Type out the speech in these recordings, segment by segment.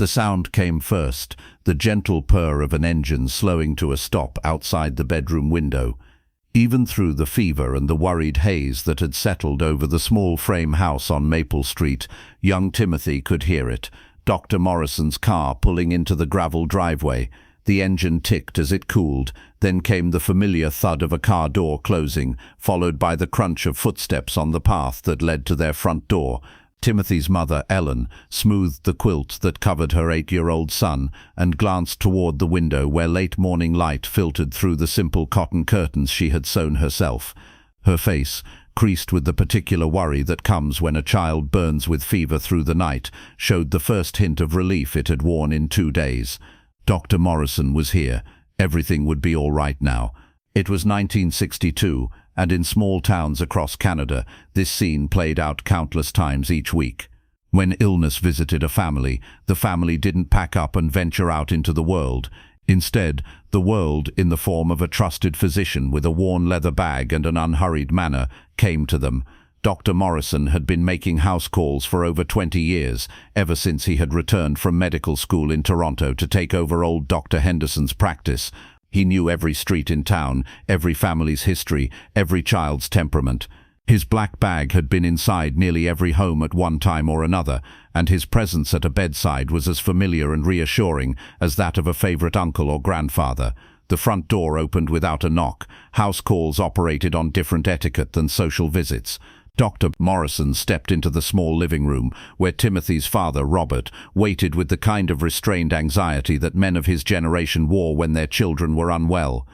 The sound came first, the gentle purr of an engine slowing to a stop outside the bedroom window. Even through the fever and the worried haze that had settled over the small frame house on Maple Street, young Timothy could hear it. Dr. Morrison's car pulling into the gravel driveway. The engine ticked as it cooled, then came the familiar thud of a car door closing, followed by the crunch of footsteps on the path that led to their front door. Timothy's mother, Ellen, smoothed the quilt that covered her 8-year-old son and glanced toward the window where late morning light filtered through the simple cotton curtains she had sewn herself. Her face, creased with the particular worry that comes when a child burns with fever through the night, showed the first hint of relief it had worn in 2 days. Dr. Morrison was here. Everything would be all right now. It was 1962, and in small towns across Canada, this scene played out countless times each week. When illness visited a family, the family didn't pack up and venture out into the world. Instead, the world, in the form of a trusted physician with a worn leather bag and an unhurried manner, came to them. Dr. Morrison had been making house calls for over 20 years, ever since he had returned from medical school in Toronto to take over old Dr. Henderson's practice. He knew every street in town, every family's history, every child's temperament. His black bag had been inside nearly every home at one time or another, and his presence at a bedside was as familiar and reassuring as that of a favorite uncle or grandfather. The front door opened without a knock. House calls operated on different etiquette than social visits. Dr. Morrison stepped into the small living room, where Timothy's father, Robert, waited with the kind of restrained anxiety that men of his generation wore when their children were unwell.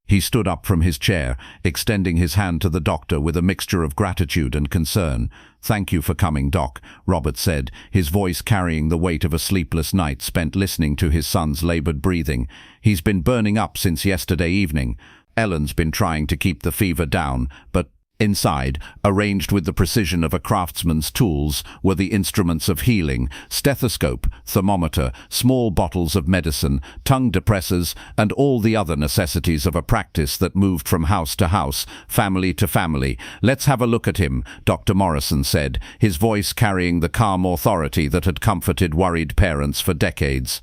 He stood up from his chair, extending his hand to the doctor with a mixture of gratitude and concern. "Thank you for coming, Doc," Robert said, his voice carrying the weight of a sleepless night spent listening to his son's labored breathing. "He's been burning up since yesterday evening. Ellen's been trying to keep the fever down, but..." Inside, arranged with the precision of a craftsman's tools, were the instruments of healing: stethoscope, thermometer, small bottles of medicine, tongue depressors, and all the other necessities of a practice that moved from house to house, family to family. "Let's have a look at him," Dr. Morrison said, his voice carrying the calm authority that had comforted worried parents for decades.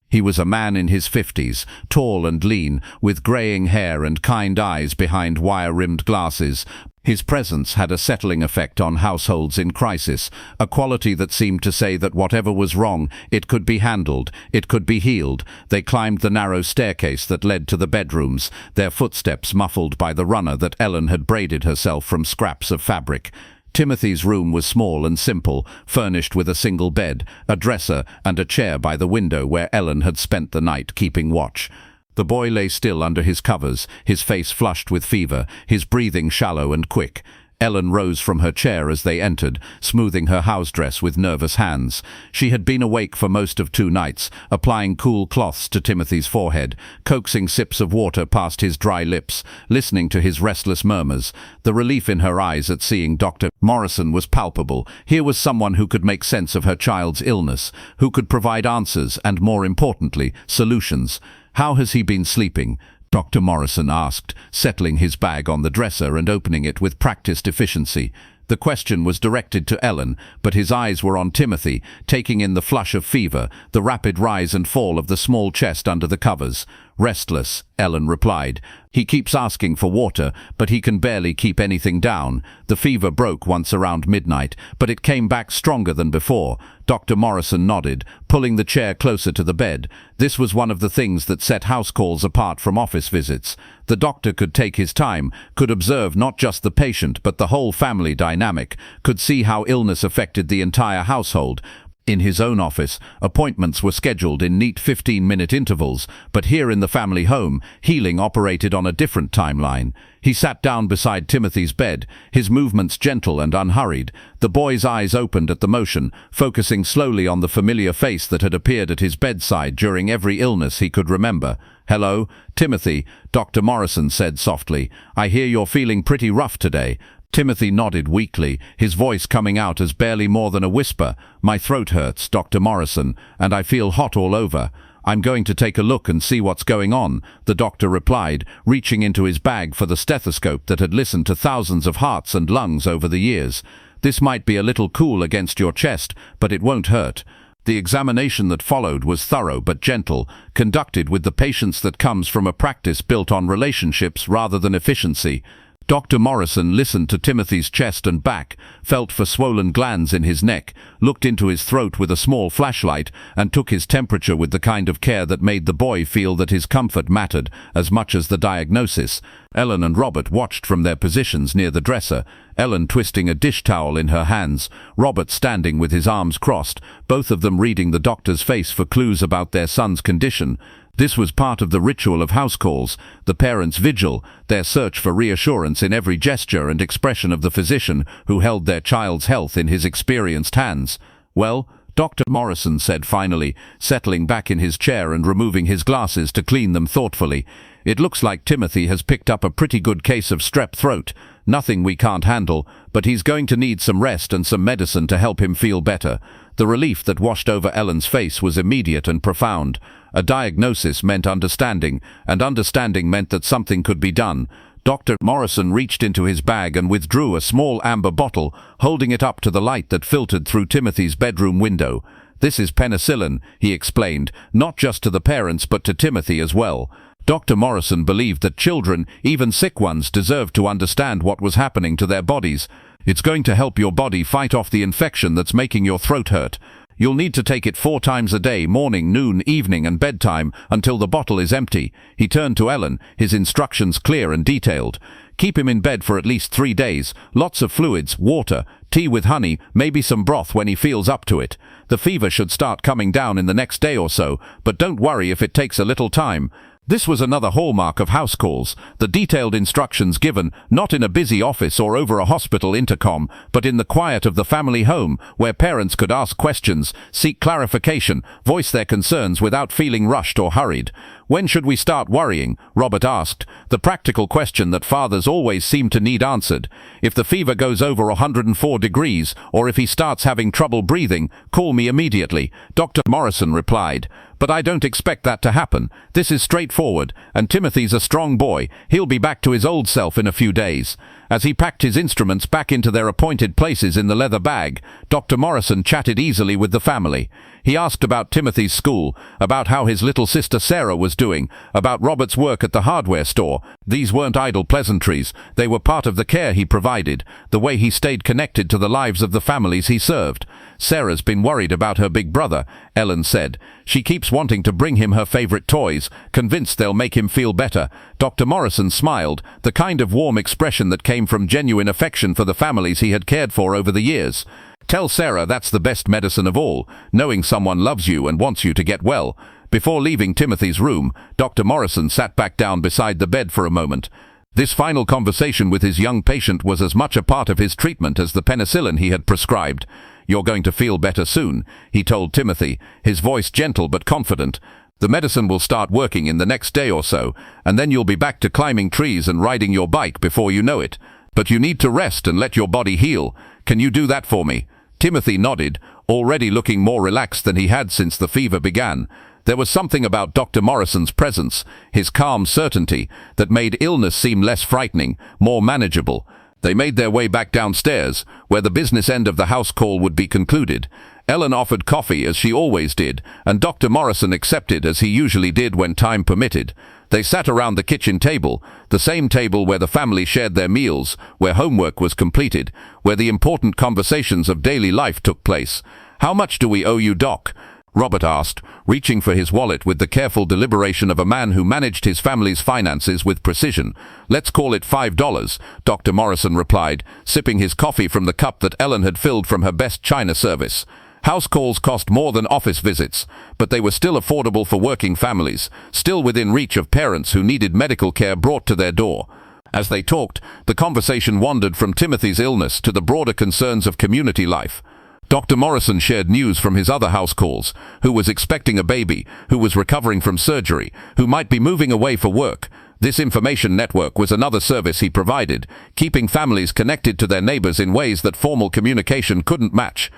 He was a man in his 50s, tall and lean, with greying hair and kind eyes behind wire-rimmed glasses. His presence had a settling effect on households in crisis, a quality that seemed to say that whatever was wrong, it could be handled, it could be healed. They climbed the narrow staircase that led to the bedrooms, their footsteps muffled by the runner that Ellen had braided herself from scraps of fabric. Timothy's room was small and simple, furnished with a single bed, a dresser, and a chair by the window where Ellen had spent the night keeping watch. The boy lay still under his covers, his face flushed with fever, his breathing shallow and quick. Ellen rose from her chair as they entered, smoothing her house dress with nervous hands. She had been awake for most of 2 nights, applying cool cloths to Timothy's forehead, coaxing sips of water past his dry lips, listening to his restless murmurs. The relief in her eyes at seeing Dr. Morrison was palpable. Here was someone who could make sense of her child's illness, who could provide answers and, more importantly, solutions. "How has he been sleeping?" Dr. Morrison asked, settling his bag on the dresser and opening it with practiced efficiency. The question was directed to Ellen, but his eyes were on Timothy, taking in the flush of fever, the rapid rise and fall of the small chest under the covers. "Restless," Ellen replied. "He keeps asking for water, but he can barely keep anything down. The fever broke once around midnight, but it came back stronger than before." Dr. Morrison nodded, pulling the chair closer to the bed. This was one of the things that set house calls apart from office visits. The doctor could take his time, could observe not just the patient but the whole family dynamic, could see how illness affected the entire household. In his own office, appointments were scheduled in neat 15-minute intervals, but here in the family home, healing operated on a different timeline. He sat down beside Timothy's bed, his movements gentle and unhurried. The boy's eyes opened at the motion, focusing slowly on the familiar face that had appeared at his bedside during every illness he could remember. "Hello, Timothy," Dr. Morrison said softly. "I hear you're feeling pretty rough today." Timothy nodded weakly, his voice coming out as barely more than a whisper. "My throat hurts, Dr. Morrison, and I feel hot all over." "I'm going to take a look and see what's going on," the doctor replied, reaching into his bag for the stethoscope that had listened to thousands of hearts and lungs over the years. "This might be a little cool against your chest, but it won't hurt." The examination that followed was thorough but gentle, conducted with the patience that comes from a practice built on relationships rather than efficiency. Dr. Morrison listened to Timothy's chest and back, felt for swollen glands in his neck, looked into his throat with a small flashlight, and took his temperature with the kind of care that made the boy feel that his comfort mattered as much as the diagnosis. Ellen and Robert watched from their positions near the dresser, Ellen twisting a dish towel in her hands, Robert standing with his arms crossed, both of them reading the doctor's face for clues about their son's condition. This was part of the ritual of house calls, the parents' vigil, their search for reassurance in every gesture and expression of the physician who held their child's health in his experienced hands. "Well," Dr. Morrison said finally, settling back in his chair and removing his glasses to clean them thoughtfully, "it looks like Timothy has picked up a pretty good case of strep throat. Nothing we can't handle, but he's going to need some rest and some medicine to help him feel better." The relief that washed over Ellen's face was immediate and profound. A diagnosis meant understanding, and understanding meant that something could be done. Dr. Morrison reached into his bag and withdrew a small amber bottle, holding it up to the light that filtered through Timothy's bedroom window. "This is penicillin," he explained, not just to the parents but to Timothy as well. Dr. Morrison believed that children, even sick ones, deserved to understand what was happening to their bodies. "It's going to help your body fight off the infection that's making your throat hurt. You'll need to take it 4 times a day, morning, noon, evening, and bedtime, until the bottle is empty." He turned to Ellen, his instructions clear and detailed. "Keep him in bed for at least 3 days. Lots of fluids, water, tea with honey, maybe some broth when he feels up to it. The fever should start coming down in the next day or so, but don't worry if it takes a little time." This was another hallmark of house calls, the detailed instructions given, not in a busy office or over a hospital intercom, but in the quiet of the family home, where parents could ask questions, seek clarification, voice their concerns without feeling rushed or hurried. "When should we start worrying?" Robert asked, the practical question that fathers always seem to need answered. "If the fever goes over 104 degrees, or if he starts having trouble breathing, call me immediately," Dr. Morrison replied. "But I don't expect that to happen. This is straightforward, and Timothy's a strong boy. He'll be back to his old self in a few days." As he packed his instruments back into their appointed places in the leather bag, Dr. Morrison chatted easily with the family. He asked about Timothy's school, about how his little sister Sarah was doing, about Robert's work at the hardware store. These weren't idle pleasantries. They were part of the care he provided, the way he stayed connected to the lives of the families he served. "Sarah's been worried about her big brother," Ellen said. "She keeps wanting to bring him her favorite toys, convinced they'll make him feel better." Dr. Morrison smiled, the kind of warm expression that came from genuine affection for the families he had cared for over the years. "Tell Sarah that's the best medicine of all, knowing someone loves you and wants you to get well." Before leaving Timothy's room, Dr. Morrison sat back down beside the bed for a moment. This final conversation with his young patient was as much a part of his treatment as the penicillin he had prescribed. "You're going to feel better soon," he told Timothy, his voice gentle but confident. "The medicine will start working in the next day or so, and then you'll be back to climbing trees and riding your bike before you know it. But you need to rest and let your body heal. Can you do that for me?" Timothy nodded, already looking more relaxed than he had since the fever began. There was something about Dr. Morrison's presence, his calm certainty, that made illness seem less frightening, more manageable. They made their way back downstairs, where the business end of the house call would be concluded. Ellen offered coffee, as she always did, and Dr. Morrison accepted, as he usually did when time permitted. They sat around the kitchen table, the same table where the family shared their meals, where homework was completed, where the important conversations of daily life took place. "How much do we owe you, Doc?" Robert asked, reaching for his wallet with the careful deliberation of a man who managed his family's finances with precision. "Let's call it $5, Dr. Morrison replied, sipping his coffee from the cup that Ellen had filled from her best china service. House calls cost more than office visits, but they were still affordable for working families, still within reach of parents who needed medical care brought to their door. As they talked, the conversation wandered from Timothy's illness to the broader concerns of community life. Dr. Morrison shared news from his other house calls, who was expecting a baby, who was recovering from surgery, who might be moving away for work. This information network was another service he provided, keeping families connected to their neighbors in ways that formal communication couldn't match.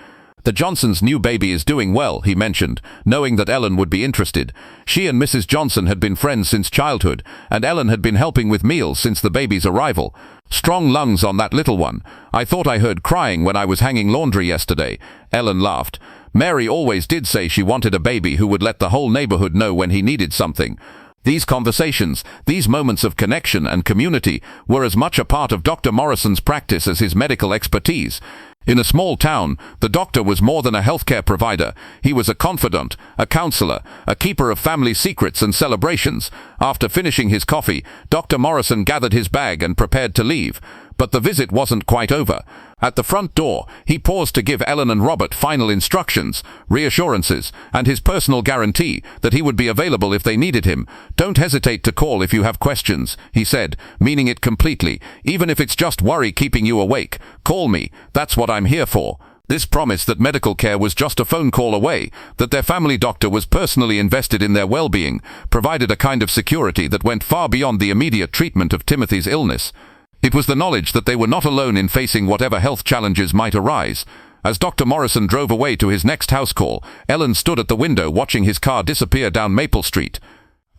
"The Johnsons' new baby is doing well," he mentioned, knowing that Ellen would be interested. She and Mrs. Johnson had been friends since childhood, and Ellen had been helping with meals since the baby's arrival. "Strong lungs on that little one. I thought I heard crying when I was hanging laundry yesterday." Ellen laughed. Mary always did say she wanted a baby who would let the whole neighborhood know when he needed something. These conversations, these moments of connection and community, were as much a part of Dr. Morrison's practice as his medical expertise. In a small town, the doctor was more than a healthcare provider. He was a confidant, a counselor, a keeper of family secrets and celebrations. After finishing his coffee, Dr. Morrison gathered his bag and prepared to leave. But the visit wasn't quite over. At the front door, he paused to give Ellen and Robert final instructions, reassurances, and his personal guarantee that he would be available if they needed him. "Don't hesitate to call if you have questions," he said, meaning it completely. "Even if it's just worry keeping you awake, call me. That's what I'm here for." This promise that medical care was just a phone call away, that their family doctor was personally invested in their well-being, provided a kind of security that went far beyond the immediate treatment of Timothy's illness. It was the knowledge that they were not alone in facing whatever health challenges might arise. As Dr. Morrison drove away to his next house call, Ellen stood at the window watching his car disappear down Maple Street.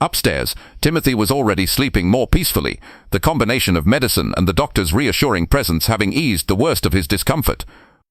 Upstairs, Timothy was already sleeping more peacefully, the combination of medicine and the doctor's reassuring presence having eased the worst of his discomfort.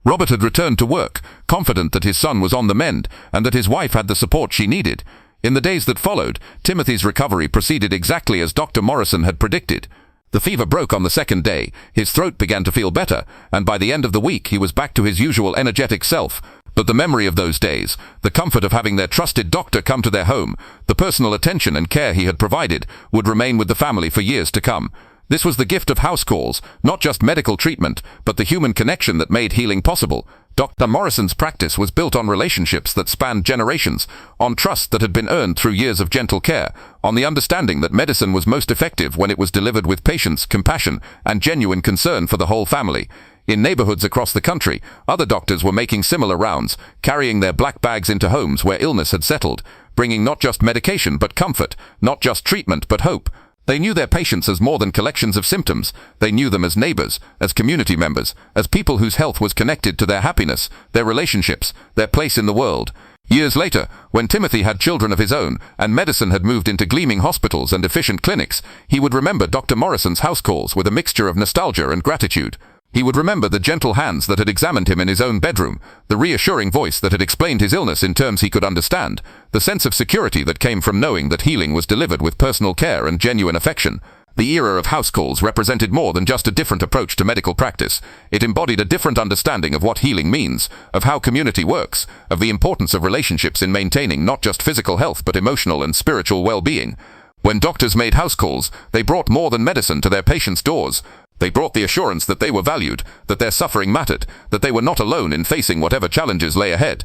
Robert had returned to work, confident that his son was on the mend and that his wife had the support she needed. In the days that followed, Timothy's recovery proceeded exactly as Dr. Morrison had predicted. The fever broke on the second day, his throat began to feel better, and by the end of the week he was back to his usual energetic self. But the memory of those days, the comfort of having their trusted doctor come to their home, the personal attention and care he had provided, would remain with the family for years to come. This was the gift of house calls, not just medical treatment, but the human connection that made healing possible. Dr. Morrison's practice was built on relationships that spanned generations, on trust that had been earned through years of gentle care, on the understanding that medicine was most effective when it was delivered with patience, compassion, and genuine concern for the whole family. In neighborhoods across the country, other doctors were making similar rounds, carrying their black bags into homes where illness had settled, bringing not just medication but comfort, not just treatment but hope. They knew their patients as more than collections of symptoms. They knew them as neighbors, as community members, as people whose health was connected to their happiness, their relationships, their place in the world. Years later, when Timothy had children of his own, and medicine had moved into gleaming hospitals and efficient clinics, he would remember Dr. Morrison's house calls with a mixture of nostalgia and gratitude. He would remember the gentle hands that had examined him in his own bedroom, the reassuring voice that had explained his illness in terms he could understand, the sense of security that came from knowing that healing was delivered with personal care and genuine affection. The era of house calls represented more than just a different approach to medical practice. It embodied a different understanding of what healing means, of how community works, of the importance of relationships in maintaining not just physical health but emotional and spiritual well-being. When doctors made house calls, they brought more than medicine to their patients' doors. They brought the assurance that they were valued, that their suffering mattered, that they were not alone in facing whatever challenges lay ahead.